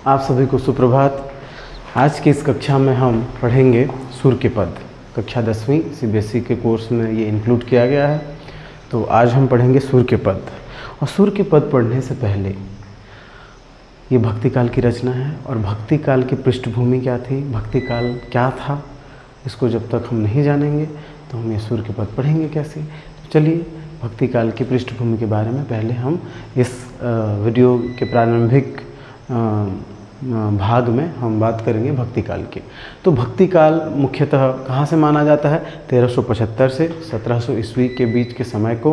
आप सभी को सुप्रभात। आज की इस कक्षा में हम पढ़ेंगे सूर्य के पद। कक्षा 10वीं CBSE के कोर्स में ये इंक्लूड किया गया है। तो आज हम पढ़ेंगे सूर्य के पद। और सूर्य के पद पढ़ने से पहले ये भक्ति काल की रचना है और भक्ति काल की पृष्ठभूमि क्या थी, भक्ति काल क्या था, इसको जब तक हम नहीं जानेंगे तो हम ये सूर्य के पद पढ़ेंगे कैसे। तो चलिए भक्ति काल की पृष्ठभूमि के बारे में पहले हम इस वीडियो के प्रारंभिक भाग में हम बात करेंगे भक्ति काल की। तो भक्ति काल मुख्यतः कहाँ से माना जाता है? 1375 से 1700 ईस्वी के बीच के समय को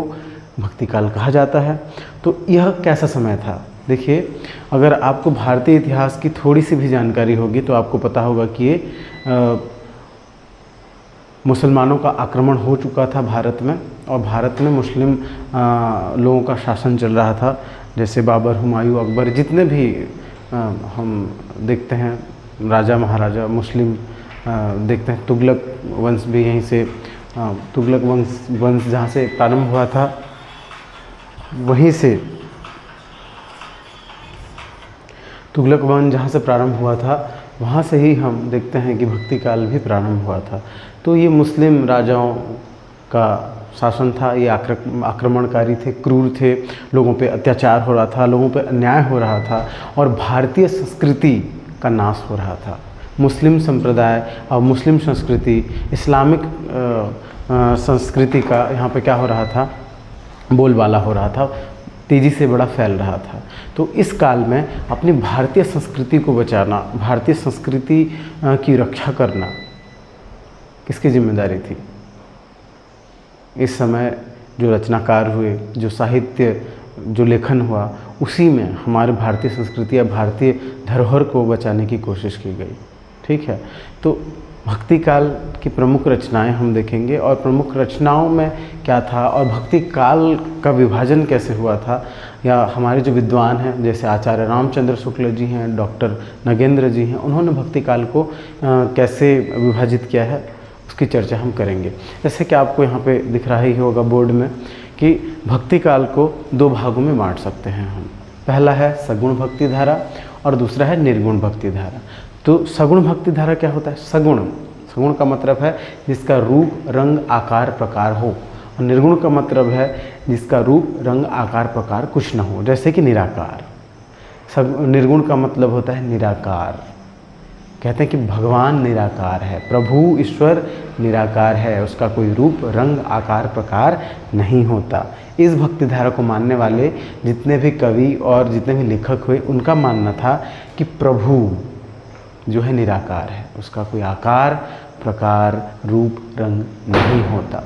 भक्ति काल कहा जाता है। तो यह कैसा समय था? देखिए, अगर आपको भारतीय इतिहास की थोड़ी सी भी जानकारी होगी तो आपको पता होगा कि ये मुसलमानों का आक्रमण हो चुका था भारत में, और भारत में मुस्लिम लोगों का शासन चल रहा था। जैसे बाबर, हुमायूं, अकबर, जितने भी हम देखते हैं राजा महाराजा मुस्लिम देखते हैं। तुगलक वंश भी यहीं से, तुगलक वंश जहाँ से प्रारंभ हुआ था वहीं से, तुगलक वंश जहाँ से प्रारंभ हुआ था वहाँ से ही हम देखते हैं कि भक्ति काल भी प्रारंभ हुआ था। तो ये मुस्लिम राजाओं का शासन था। ये आक्रमणकारी थे, क्रूर थे, लोगों पे अत्याचार हो रहा था, लोगों पे अन्याय हो रहा था और भारतीय संस्कृति का नाश हो रहा था। मुस्लिम संप्रदाय और मुस्लिम संस्कृति, इस्लामिक संस्कृति का यहाँ पे क्या हो रहा था, बोलबाला हो रहा था, तेज़ी से बड़ा फैल रहा था। तो इस काल में अपनी भारतीय संस्कृति को बचाना, भारतीय संस्कृति की रक्षा करना किसकी जिम्मेदारी थी? इस समय जो रचनाकार हुए, जो साहित्य, जो लेखन हुआ, उसी में हमारे भारतीय संस्कृति या भारतीय धरोहर को बचाने की कोशिश की गई। ठीक है, तो भक्ति काल की प्रमुख रचनाएं हम देखेंगे और प्रमुख रचनाओं में क्या था और भक्ति काल का विभाजन कैसे हुआ था। या हमारे जो विद्वान हैं जैसे आचार्य रामचंद्र शुक्ल जी हैं, डॉक्टर नगेंद्र जी हैं, उन्होंने भक्ति काल को कैसे विभाजित किया है उसकी चर्चा हम करेंगे। जैसे कि आपको यहाँ पे दिख रहा ही होगा बोर्ड में कि भक्ति काल को दो भागों में बांट सकते हैं हम। पहला है सगुण भक्ति धारा और दूसरा है निर्गुण भक्ति धारा। तो सगुण भक्ति धारा क्या होता है? सगुण का मतलब है जिसका रूप, रंग, आकार, प्रकार हो, और निर्गुण का मतलब है जिसका रूप, रंग, आकार, प्रकार कुछ न हो, जैसे कि निराकार। निर्गुण का मतलब होता है निराकार। कहते हैं कि भगवान निराकार है, प्रभु ईश्वर निराकार है, उसका कोई रूप, रंग, आकार, प्रकार नहीं होता। इस भक्ति धारा को मानने वाले जितने भी कवि और जितने भी लेखक हुए, उनका मानना था कि प्रभु जो है निराकार है, उसका कोई आकार, प्रकार, रूप, रंग नहीं होता।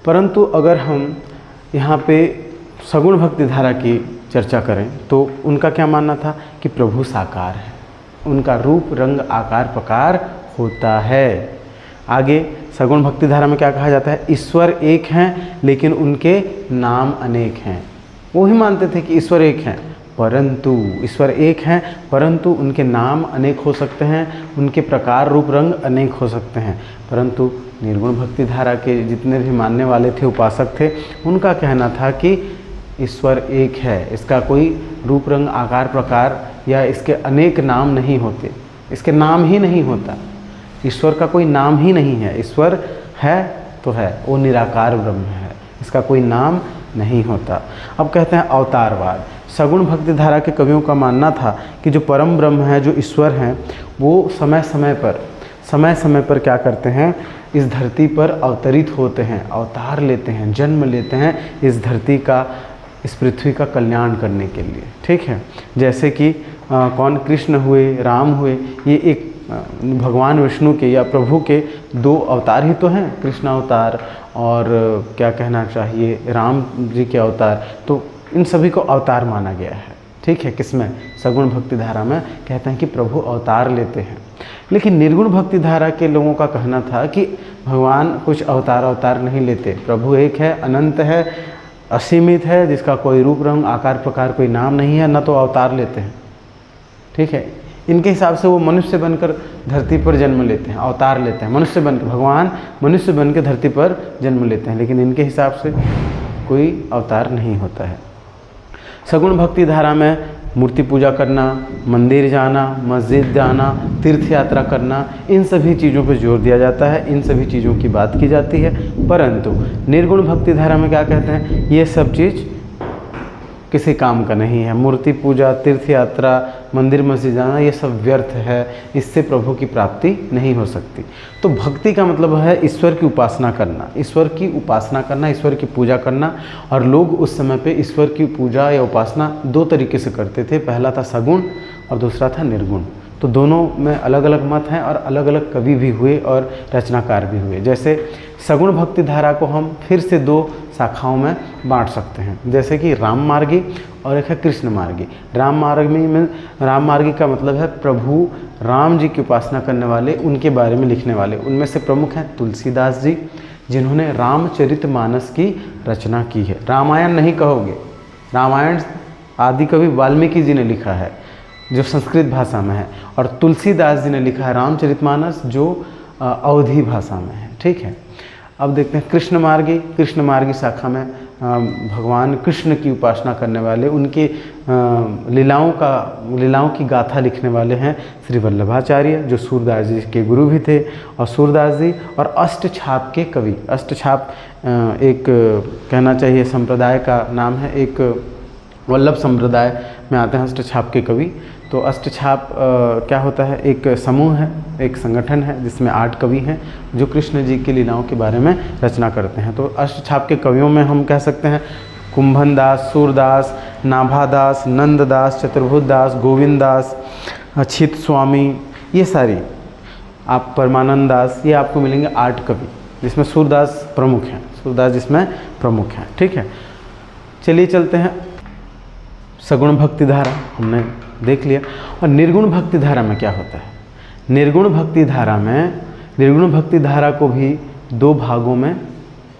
परंतु अगर हम यहाँ पे सगुण भक्ति धारा की चर्चा करें तो उनका क्या मानना था कि प्रभु साकार है, उनका रूप, रंग, आकार, प्रकार होता है। आगे सगुण भक्ति धारा में क्या कहा जाता है? ईश्वर एक हैं लेकिन उनके नाम अनेक हैं। वो ही मानते थे कि ईश्वर एक हैं, परंतु ईश्वर एक हैं परंतु उनके नाम अनेक हो सकते हैं, उनके प्रकार, रूप, रंग अनेक हो सकते हैं। परंतु निर्गुण भक्ति धारा के जितने भी मानने वाले थे, उपासक थे, उनका कहना था कि ईश्वर एक है, इसका कोई रूप, रंग, आकार, प्रकार या इसके अनेक नाम नहीं होते, इसके नाम ही नहीं होता। ईश्वर का कोई नाम ही नहीं है। ईश्वर है तो है, वो निराकार ब्रह्म है, इसका कोई नाम नहीं होता। अब कहते हैं अवतारवाद। सगुण भक्ति धारा के कवियों का मानना था कि जो परम ब्रह्म है, जो ईश्वर हैं, वो समय समय पर क्या करते हैं? इस धरती पर अवतरित होते हैं, अवतार लेते हैं, जन्म लेते हैं इस धरती का, इस पृथ्वी का कल्याण करने के लिए। ठीक है, जैसे कि कौन? कृष्ण हुए, राम हुए। ये एक भगवान विष्णु के या प्रभु के दो अवतार ही तो हैं, कृष्ण अवतार और क्या कहना चाहिए, राम जी के अवतार। तो इन सभी को अवतार माना गया है। ठीक है, किसमें? सगुण भक्ति धारा में कहते हैं कि प्रभु अवतार लेते हैं। लेकिन निर्गुण भक्ति धारा के लोगों का कहना था कि भगवान कुछ अवतार नहीं लेते, प्रभु एक है, अनंत है, असीमित है, जिसका कोई रूप, रंग, आकार, प्रकार, कोई नाम नहीं है, न तो अवतार लेते हैं। ठीक है, इनके हिसाब से वो मनुष्य बनकर धरती पर जन्म लेते हैं, अवतार लेते हैं, मनुष्य बनकर, भगवान मनुष्य बनकर धरती पर जन्म लेते हैं, लेकिन इनके हिसाब से कोई अवतार नहीं होता है। सगुण भक्ति धारा में मूर्ति पूजा करना, मंदिर जाना, मस्जिद जाना, तीर्थ यात्रा करना, इन सभी चीज़ों पर जोर दिया जाता है, इन सभी चीज़ों की बात की जाती है। परंतु निर्गुण भक्ति धारा में क्या कहते हैं, ये सब चीज़ किसी काम का नहीं है। मूर्ति पूजा, तीर्थ यात्रा, मंदिर मस्जिद जाना, ये सब व्यर्थ है, इससे प्रभु की प्राप्ति नहीं हो सकती। तो भक्ति का मतलब है ईश्वर की उपासना करना, ईश्वर की उपासना करना, ईश्वर की पूजा करना। और लोग उस समय पे ईश्वर की पूजा या उपासना दो तरीके से करते थे, पहला था सगुण और दूसरा था निर्गुण। तो दोनों में अलग अलग मत हैं और अलग अलग कवि भी हुए और रचनाकार भी हुए। जैसे सगुण भक्ति धारा को हम फिर से दो शाखाओं में बांट सकते हैं, जैसे कि राम मार्गी और एक है कृष्ण मार्गी। राम मार्गी का मतलब है प्रभु राम जी की उपासना करने वाले, उनके बारे में लिखने वाले। उनमें से प्रमुख हैं तुलसीदास जी, जिन्होंने रामचरितमानस की रचना की है। रामायण नहीं कहोगे, रामायण आदि कवि वाल्मीकि जी ने लिखा है जो संस्कृत भाषा में है, और तुलसीदास जी ने लिखा है रामचरितमानस जो अवधी भाषा में है। ठीक है, अब देखते हैं कृष्ण मार्गी शाखा में भगवान कृष्ण की उपासना करने वाले, उनके लीलाओं की गाथा लिखने वाले हैं श्री वल्लभाचार्य, जो सूरदास जी के गुरु भी थे। और सूरदास जी और अष्टछाप के कवि, अष्टछाप एक कहना चाहिए संप्रदाय का नाम है, एक वल्लभ संप्रदाय में आते हैं अष्टछाप के कवि। तो अष्टछाप क्या होता है, एक समूह है, एक संगठन है जिसमें 8 कवि हैं जो कृष्ण जी की लीलाओं के बारे में रचना करते हैं। तो अष्टछाप के कवियों में हम कह सकते हैं कुंभन दास, सूरदास, नाभादास, नंददास, चतुर्भुज दास, गोविंद दास, अछित स्वामी, ये सारी आप परमानंद दास, ये आपको मिलेंगे 8 कवि, जिसमें सूरदास प्रमुख हैं, सूरदास जिसमें प्रमुख हैं। ठीक है, चलिए चलते हैं सगुण भक्ति धारा हमने देख लिया। और निर्गुण भक्ति धारा में क्या होता है, निर्गुण भक्ति धारा को भी 2 भागों में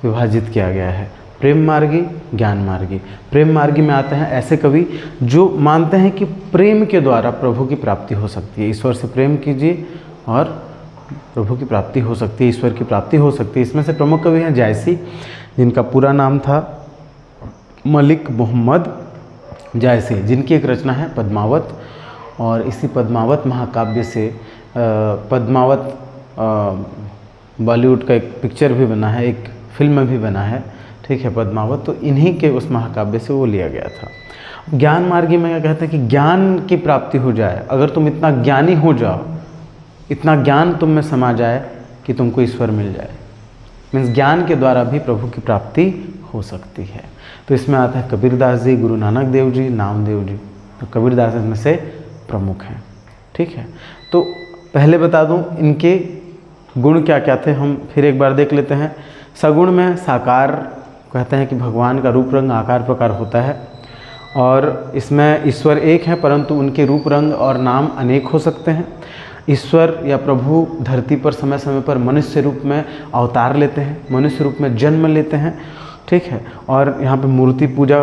विभाजित किया गया है, प्रेम मार्गी, ज्ञान मार्गी। प्रेम मार्गी में आते हैं ऐसे कवि जो मानते हैं कि प्रेम के द्वारा प्रभु की प्राप्ति हो सकती है, ईश्वर से प्रेम कीजिए और प्रभु की प्राप्ति हो सकती है, ईश्वर की प्राप्ति हो सकती है। इसमें से प्रमुख कवि हैं जायसी, जिनका पूरा नाम था मलिक मोहम्मद जायसी, जिनकी एक रचना है पद्मावत। और इसी पद्मावत महाकाव्य से पद्मावत बॉलीवुड का एक पिक्चर भी बना है, एक फिल्म भी बना है। ठीक है, पद्मावत, तो इन्हीं के उस महाकाव्य से वो लिया गया था। ज्ञान मार्गी में क्या कहते हैं कि ज्ञान की प्राप्ति हो जाए, अगर तुम इतना ज्ञानी हो जाओ, इतना ज्ञान तुम में समा जाए कि तुमको ईश्वर मिल जाए, मीन्स ज्ञान के द्वारा भी प्रभु की प्राप्ति हो सकती है। तो इसमें आता है कबीरदास जी, गुरु नानक देव जी, नामदेव जी। तो कबीरदास इसमें से प्रमुख हैं। ठीक है, तो पहले बता दूं इनके गुण क्या क्या थे, हम फिर एक बार देख लेते हैं। सगुण में साकार, कहते हैं कि भगवान का रूप रंग आकार प्रकार होता है, और इसमें ईश्वर एक है परंतु उनके रूप रंग और नाम अनेक हो सकते हैं। ईश्वर या प्रभु धरती पर समय समय पर मनुष्य रूप में अवतार लेते हैं, मनुष्य रूप में जन्म लेते हैं। ठीक है, और यहाँ पे मूर्ति पूजा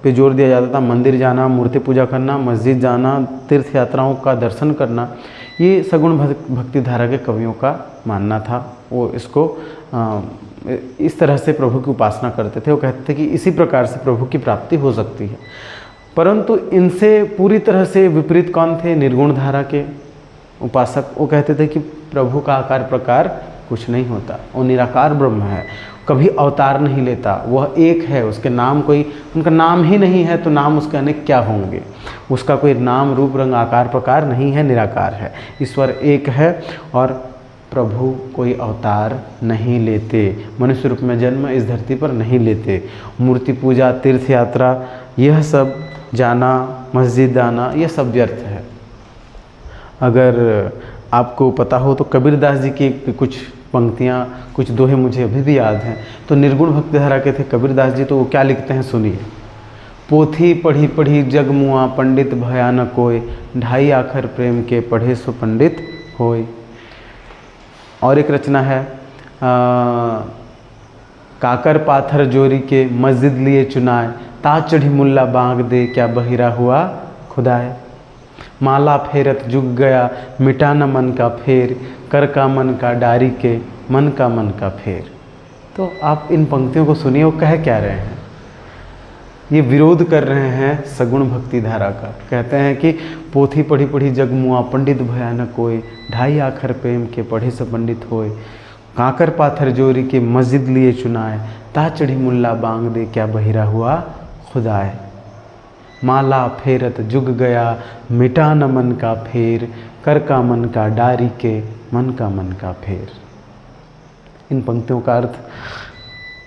पे जोर दिया जाता था, मंदिर जाना, मूर्ति पूजा करना, मस्जिद जाना, तीर्थ यात्राओं का दर्शन करना, ये सगुण भक्ति धारा के कवियों का मानना था। वो इसको इस तरह से प्रभु की उपासना करते थे। वो कहते थे कि इसी प्रकार से प्रभु की प्राप्ति हो सकती है। परंतु इनसे पूरी तरह से विपरीत कौन थे, निर्गुण धारा के उपासक। वो कहते थे कि प्रभु का आकार प्रकार कुछ नहीं होता, वो निराकार ब्रह्म है, कभी अवतार नहीं लेता, वह एक है, उसके नाम कोई, उनका नाम ही नहीं है तो नाम उसके अनेक क्या होंगे, उसका कोई नाम रूप रंग आकार प्रकार नहीं है, निराकार है। ईश्वर एक है और प्रभु कोई अवतार नहीं लेते, मनुष्य रूप में जन्म इस धरती पर नहीं लेते। मूर्ति पूजा, तीर्थ यात्रा, यह सब जाना, मस्जिद जाना, यह सब व्यर्थ है। अगर आपको पता हो तो कबीरदास जी की कुछ पंक्तियाँ, कुछ दोहे मुझे अभी भी याद हैं। तो निर्गुण भक्ति धारा के थे कबीरदास जी, तो वो क्या लिखते हैं सुनिए। पोथी पढ़ी पढ़ी जग मुआ, पंडित भया न कोय, ढाई आखर प्रेम के पढ़े सो पंडित होय। और एक रचना है काकर पाथर जोरी के मस्जिद लिए चुनाए, ता चढ़ी मुल्ला बांग दे क्या बहिरा हुआ खुदाए। माला फेरत जुग गया मिटा न मन का फेर, कर का मन का डारी के मन का फेर। तो आप इन पंक्तियों को सुनिए, वो कह क्या रहे हैं। ये विरोध कर रहे हैं सगुण भक्ति धारा का। कहते हैं कि पोथी पढ़ी पढ़ी जग मुआ, पंडित भया न कोय, ढाई आखर प्रेम के पढ़े से पंडित होए, काकर पाथर जोरी के मस्जिद लिए चुनाए, ता चढ़ी मुल्ला बांग दे क्या बहिरा हुआ खुदाए, माला फेरत जुग गया मिटा न मन का फेर, कर का मन का डारी के मन का फेर। इन पंक्तियों का अर्थ,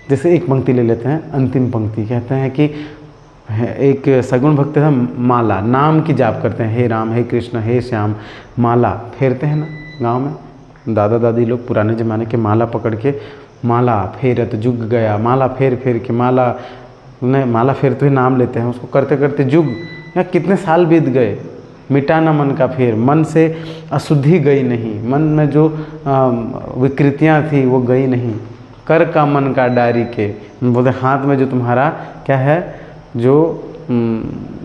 जैसे एक पंक्ति ले लेते हैं, अंतिम पंक्ति कहते हैं कि एक सगुण भक्त था, माला नाम की जाप करते हैं, हे राम हे कृष्ण हे श्याम, माला फेरते हैं ना गांव में दादा दादी लोग पुराने ज़माने के, माला पकड़ के माला फेरत जुग गया, माला फेर फेर के माला फेरते हुए नाम लेते हैं, उसको करते करते जुग या कितने साल बीत गए, मिटाना मन का फेर, मन से अशुद्धि गई नहीं, मन में जो विकृतियाँ थी वो गई नहीं, कर का मन का डारी के, बोलते हाथ में जो तुम्हारा क्या है, जो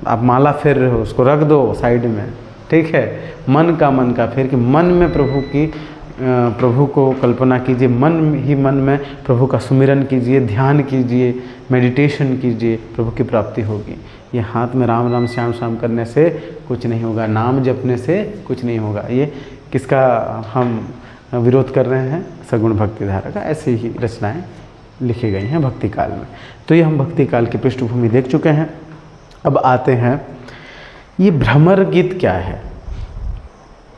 आप माला फेर रहे हो उसको रख दो साइड में, ठीक है, मन का फेर कि मन में प्रभु को कल्पना कीजिए, मन ही मन में प्रभु का सुमिरन कीजिए, ध्यान कीजिए, मेडिटेशन कीजिए, प्रभु की प्राप्ति होगी। ये हाथ में राम राम श्याम श्याम करने से कुछ नहीं होगा, नाम जपने से कुछ नहीं होगा। ये किसका हम विरोध कर रहे हैं? सगुण भक्ति धारा का। ऐसे ही रचनाएं लिखी गई हैं भक्ति काल में। तो ये हम भक्ति काल की पृष्ठभूमि देख चुके हैं। अब आते हैं ये भ्रमर गीत क्या है,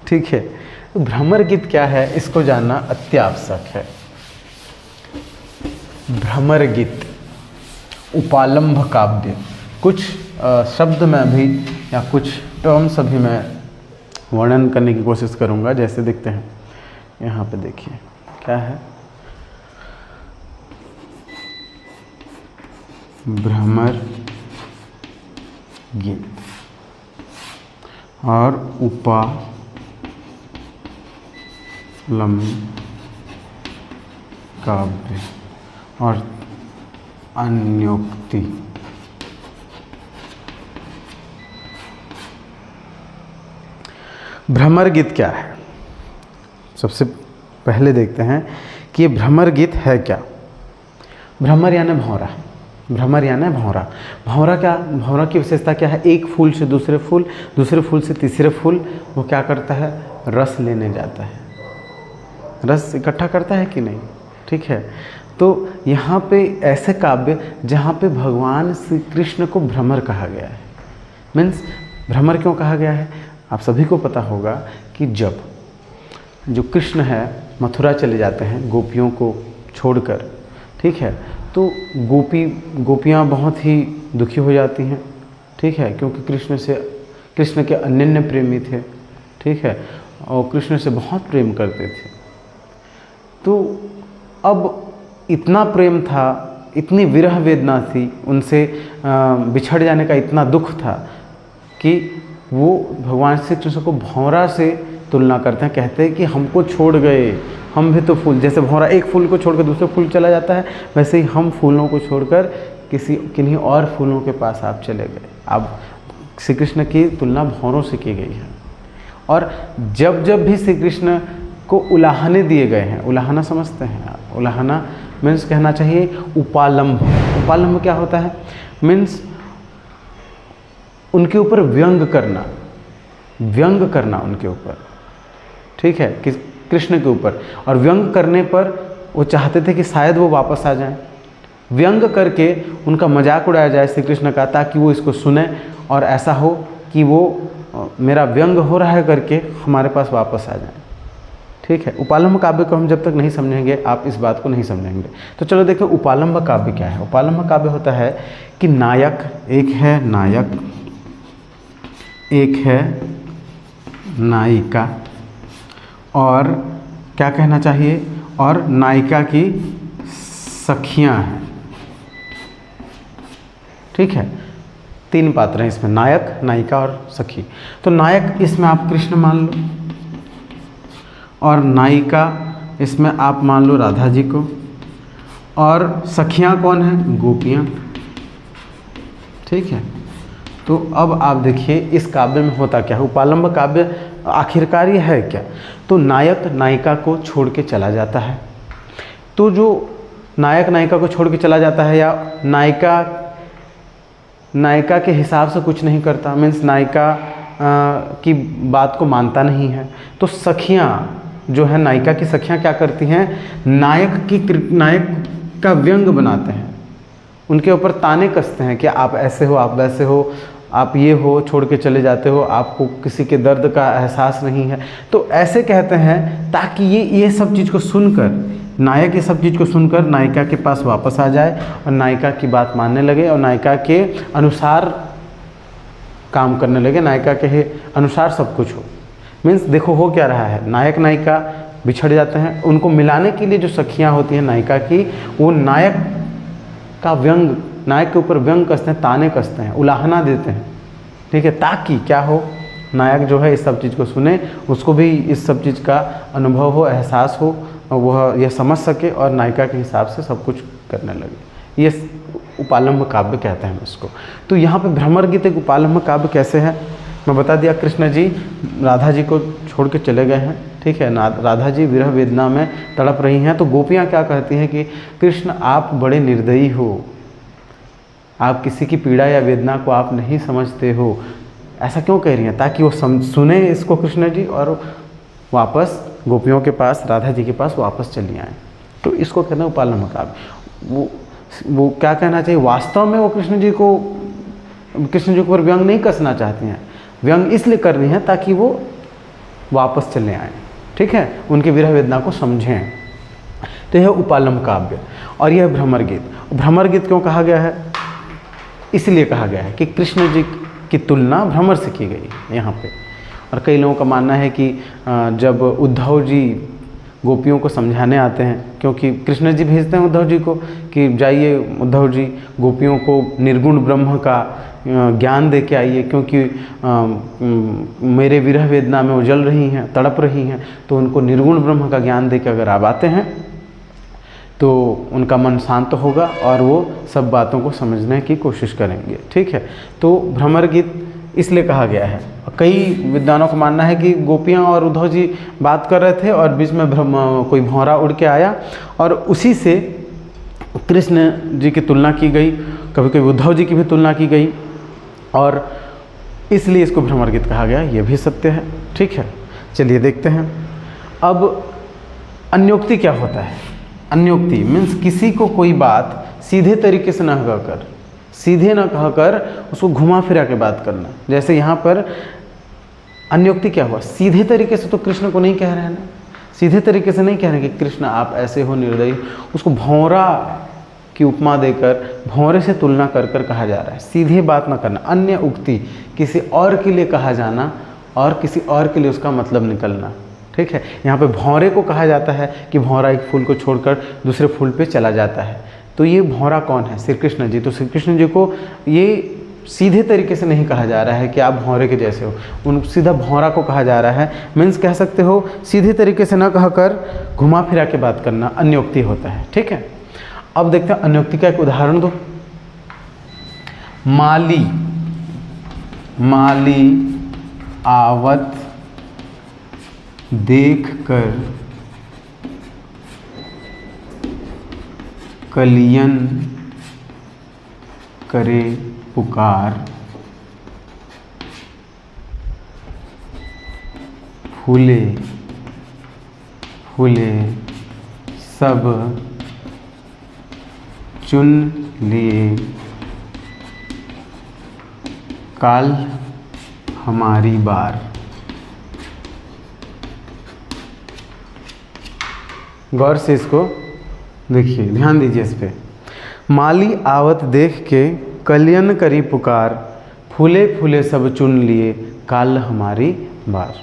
ठीक है। तो भ्रमर गीत क्या है इसको जानना अत्यावश्यक है। भ्रमर गीत, उपालंभ काव्य, कुछ शब्द में अभी या कुछ टर्म्स अभी मैं वर्णन करने की कोशिश करूंगा। जैसे देखते हैं यहाँ पे, देखिए क्या है, भ्रमर गीत और उपालंभ काव्य और अन्योक्ति। भ्रमर गीत क्या है? सबसे पहले देखते हैं कि ये भ्रमर गीत है क्या। भ्रमर यानी भौरा, भ्रमर यानी भौरा। भौरा क्या, भौरा की विशेषता क्या है? एक फूल से दूसरे फूल, दूसरे फूल से तीसरे फूल वो क्या करता है? रस लेने जाता है, रस इकट्ठा करता है कि नहीं, ठीक है। तो यहाँ पे ऐसे काव्य जहाँ पे भगवान श्री कृष्ण को भ्रमर कहा गया है। मीन्स भ्रमर क्यों कहा गया है? आप सभी को पता होगा कि जब जो कृष्ण है मथुरा चले जाते हैं गोपियों को छोड़कर, ठीक है, तो गोपियाँ बहुत ही दुखी हो जाती हैं, ठीक है, क्योंकि कृष्ण के अनन्य प्रेमी थे, ठीक है, और कृष्ण से बहुत प्रेम करते थे। तो अब इतना प्रेम था, इतनी विरह वेदना थी, उनसे बिछड़ जाने का इतना दुख था कि वो भगवान श्री कृष्ण को भौरा से तुलना करते हैं। कहते हैं कि हमको छोड़ गए, हम भी तो फूल, जैसे भौरा एक फूल को छोड़कर दूसरे फूल चला जाता है, वैसे ही हम फूलों को छोड़कर किन्हीं और फूलों के पास आप चले गए। अब श्री कृष्ण की तुलना भौरों से की गई है। और जब जब भी श्री कृष्ण को उलाहने दिए गए हैं, उलाहना समझते हैं आप? उलाहना मीन्स कहना चाहिए उपालंभ। उपालंभ क्या होता है? मीन्स उनके ऊपर व्यंग करना, व्यंग करना उनके ऊपर, ठीक है, कि कृष्ण के ऊपर। और व्यंग करने पर वो चाहते थे कि शायद वो वापस आ जाएं, व्यंग करके उनका मजाक उड़ाया जाए श्री कृष्ण का, ताकि वो इसको सुने और ऐसा हो कि वो मेरा व्यंग हो रहा है करके हमारे पास वापस आ जाए, ठीक है। उपालंभ काव्य को हम जब तक नहीं समझेंगे आप इस बात को नहीं समझेंगे। तो चलो देखो उपालंभ काव्य क्या है। उपालंभ काव्य होता है कि नायक, एक है नायक, एक है नायिका, और क्या कहना चाहिए, और नायिका की सखियां हैं, ठीक है। तीन पात्र हैं इसमें, नायक, नायिका और सखी। तो नायक इसमें आप कृष्ण मान लो, और नायिका इसमें आप मान लो राधा जी को, और सखियां कौन हैं? गोपियां, ठीक है। तो अब आप देखिए इस काव्य में होता क्या है। उपालंभ काव्य आखिरकार ये है क्या? तो नायक नायिका को छोड़ के चला जाता है। तो जो नायक नायिका को छोड़ के चला जाता है, या नायिका नायिका के हिसाब से कुछ नहीं करता, मीन्स नायिका की बात को मानता नहीं है। तो सखियाँ जो है, नायिका की सखियाँ क्या करती हैं, नायक का व्यंग बनाते हैं, उनके ऊपर ताने कसते हैं कि आप ऐसे हो, आप वैसे हो, आप ये हो, छोड़ के चले जाते हो, आपको किसी के दर्द का एहसास नहीं है। तो ऐसे कहते हैं ताकि ये सब चीज़ को सुनकर, नायक ये सब चीज़ को सुनकर नायिका के पास वापस आ जाए और नायिका की बात मानने लगे और नायिका के अनुसार काम करने लगे, नायिका के अनुसार सब कुछ हो। मीन्स देखो हो क्या रहा है, नायक नायिका बिछड़ जाते हैं, उनको मिलाने के लिए जो सखियाँ होती हैं नायिका की, वो नायक का व्यंग, नायक के ऊपर व्यंग कसते हैं, ताने कसते हैं, उलाहना देते हैं, ठीक है, ताकि क्या हो, नायक जो है इस सब चीज़ को सुने, उसको भी इस सब चीज़ का अनुभव हो, एहसास हो, वह यह समझ सके और नायिका के हिसाब से सब कुछ करने लगे। ये उपालंब काव्य कहते हैं इसको। तो यहाँ पे भ्रमर गीत एक उपालंब काव्य कैसे है, मैं बता दिया। कृष्ण जी राधा जी को छोड़ के चले गए हैं, ठीक है, राधा जी विरह वेदना में तड़प रही हैं। तो गोपियाँ क्या कहती हैं कि कृष्ण आप बड़े निर्दयी हो, आप किसी की पीड़ा या वेदना को आप नहीं समझते हो, ऐसा क्यों कह रही हैं, ताकि वो सुने इसको कृष्ण जी और वापस गोपियों के पास, राधा जी के पास वापस चली आएँ। तो इसको कहते हैं उपालंब काव्य। वो क्या कहना चाहिए, वास्तव में वो कृष्ण जी के ऊपर व्यंग नहीं कसना चाहती हैं, व्यंग इसलिए कर रही हैं ताकि वो वापस चले आएँ, ठीक है, उनकी विरह वेदना को समझें। तो यह उपालंब काव्य और यह भ्रमर गीत। भ्रमर गीत क्यों कहा गया है, इसलिए कहा गया है कि कृष्ण जी की तुलना भ्रमर से की गई है यहाँ पे। और कई लोगों का मानना है कि जब उद्धव जी गोपियों को समझाने आते हैं, क्योंकि कृष्ण जी भेजते हैं उद्धव जी को कि जाइए उद्धव जी गोपियों को निर्गुण ब्रह्म का ज्ञान दे के आइए, क्योंकि मेरे विरह वेदना में वो जल रही हैं, तड़प रही हैं, तो उनको निर्गुण ब्रह्म का ज्ञान दे के अगर आप आते हैं तो उनका मन शांत होगा और वो सब बातों को समझने की कोशिश करेंगे, ठीक है। तो भ्रमर गीत इसलिए कहा गया है। कई विद्वानों का मानना है कि गोपियाँ और उद्धव जी बात कर रहे थे और बीच में कोई भौरा उड़ के आया और उसी से कृष्ण जी की तुलना की गई, कभी कभी उद्धव जी की भी तुलना की गई और इसलिए इसको भ्रमर गीत कहा गया। ये भी सत्य है, ठीक है। चलिए देखते हैं अब अन्योक्ति क्या होता है। अन्योक्ति मीन्स किसी को कोई बात सीधे तरीके से न कहकर, सीधे न कहकर उसको घुमा फिरा के बात करना। जैसे यहाँ पर अन्योक्ति क्या हुआ, सीधे तरीके से तो कृष्ण को नहीं कह रहे हैं ना, सीधे तरीके से नहीं कह रहे हैं कि कृष्ण आप ऐसे हो निर्दयी, उसको भौरा की उपमा देकर भौरे से तुलना कर कर कहा जा रहा है। सीधे बात ना करना, अन्य उक्ति किसी और के लिए कहा जाना और किसी और के लिए उसका मतलब निकलना, ठीक है। यहाँ पे भौरे को कहा जाता है कि भौरा एक फूल को छोड़कर दूसरे फूल पे चला जाता है। तो ये भौरा कौन है, श्री कृष्ण जी। तो श्री कृष्ण जी को ये सीधे तरीके से नहीं कहा जा रहा है कि आप भौरे के जैसे हो, उन सीधा भौरा को कहा जा रहा है। मीन्स कह सकते हो सीधे तरीके से ना कहकर घुमा फिरा के बात करना अन्योक्ति होता है, ठीक है। अब देखते हैं अन्योक्ति का एक उदाहरण दो। माली आवत देख कर कलियन करे पुकार, फूले फूले सब चुन लिए, काल हमारी बार। गौर से इसको देखिए, ध्यान दीजिए इस पे। माली आवत देख के कलियन करी पुकार, फूले फूले सब चुन लिए, काल हमारी बार।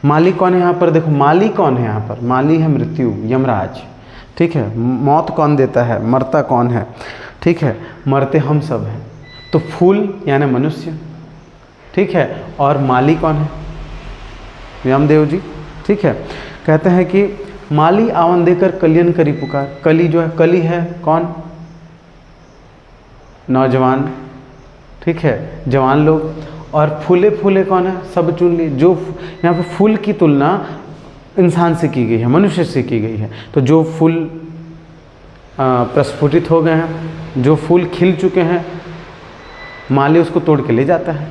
माली कौन है यहाँ पर, देखो माली कौन है यहाँ पर, माली है मृत्यु, यमराज, ठीक है। मौत कौन देता है, मरता कौन है, ठीक है, मरते हम सब हैं। तो फूल यानी मनुष्य, ठीक है, और माली कौन है, यमदेव जी, ठीक है। कहते हैं कि माली आवन देकर कलियन करी पुकार। कली जो है, कली है कौन, नौजवान, ठीक है, जवान लोग। और फूले फूले कौन है, सब चुन लिए। जो यहाँ पे फूल की तुलना इंसान से की गई है, मनुष्य से की गई है। तो जो फूल प्रस्फुटित हो गए हैं, जो फूल खिल चुके हैं, माली उसको तोड़ के ले जाता है,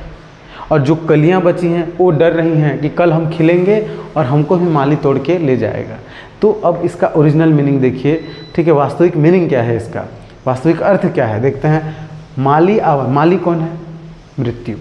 और जो कलियां बची हैं वो डर रही हैं कि कल हम खिलेंगे और हमको भी माली तोड़ के ले जाएगा। तो अब इसका ओरिजिनल मीनिंग देखिए, ठीक है, वास्तविक मीनिंग क्या है इसका, वास्तविक अर्थ क्या है, देखते हैं। माली कौन है? मृत्यु।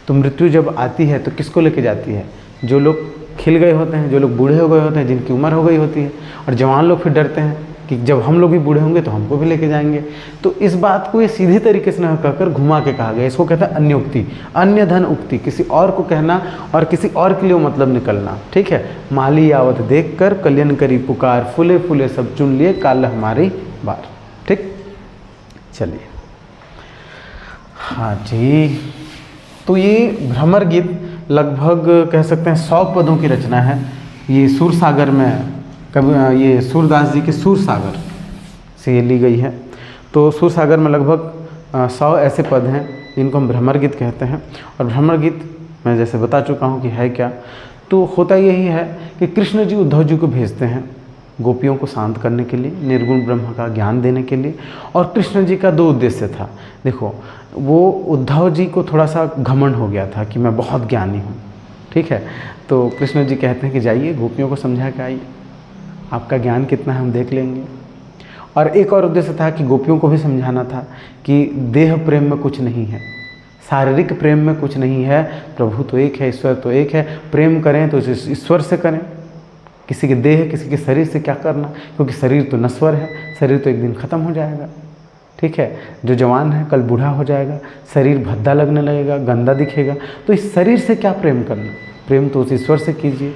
तो मृत्यु जब आती है तो किसको लेके जाती है? जो लोग खिल गए होते हैं, जो लोग बूढ़े हो गए होते हैं, जिनकी उम्र हो गई होती है। और जवान लोग फिर डरते हैं कि जब हम लोग भी बूढ़े होंगे तो हमको भी लेके जाएंगे। तो इस बात को ये सीधी तरीके से न कहकर घुमा के कहा गया। इसको कहता है अन्योक्ति, अन्य धन उक्ति, किसी और को कहना और किसी और के लिए मतलब निकलना। ठीक है। माली आवत देख कर कल्याण करी पुकार, फूले फूले सब चुन लिए काल हमारी बार। ठीक, चलिए। हाँ जी, तो ये भ्रमर गीत लगभग कह सकते हैं 100 पदों की रचना है। ये सूरसागर में ये सूरदास जी के सूरसागर से ये ली गई है। तो सूरसागर में लगभग 100 ऐसे पद हैं जिनको हम भ्रमर गीत कहते हैं। और भ्रमर गीत मैं जैसे बता चुका हूँ कि है क्या। तो होता यही है कि कृष्ण जी उद्धव जी को भेजते हैं गोपियों को शांत करने के लिए, निर्गुण ब्रह्म का ज्ञान देने के लिए। और कृष्ण जी का 2 उद्देश्य था। देखो, वो उद्धव जी को थोड़ा सा घमंड हो गया था कि मैं बहुत ज्ञानी हूँ। ठीक है। तो कृष्ण जी कहते हैं कि जाइए गोपियों को समझा के आइए, आपका ज्ञान कितना है हम देख लेंगे। और एक और उद्देश्य था कि गोपियों को भी समझाना था कि देह प्रेम में कुछ नहीं है, शारीरिक प्रेम में कुछ नहीं है, प्रभु तो एक है, ईश्वर तो एक है। प्रेम करें तो ईश्वर से करें, किसी के देह, किसी के शरीर से क्या करना, क्योंकि शरीर तो नश्वर है, शरीर तो एक दिन ख़त्म हो जाएगा। ठीक है। जो जवान है कल बूढ़ा हो जाएगा, शरीर भद्दा लगने लगेगा, गंदा दिखेगा। तो इस शरीर से क्या प्रेम करना, प्रेम तो उस ईश्वर से कीजिए।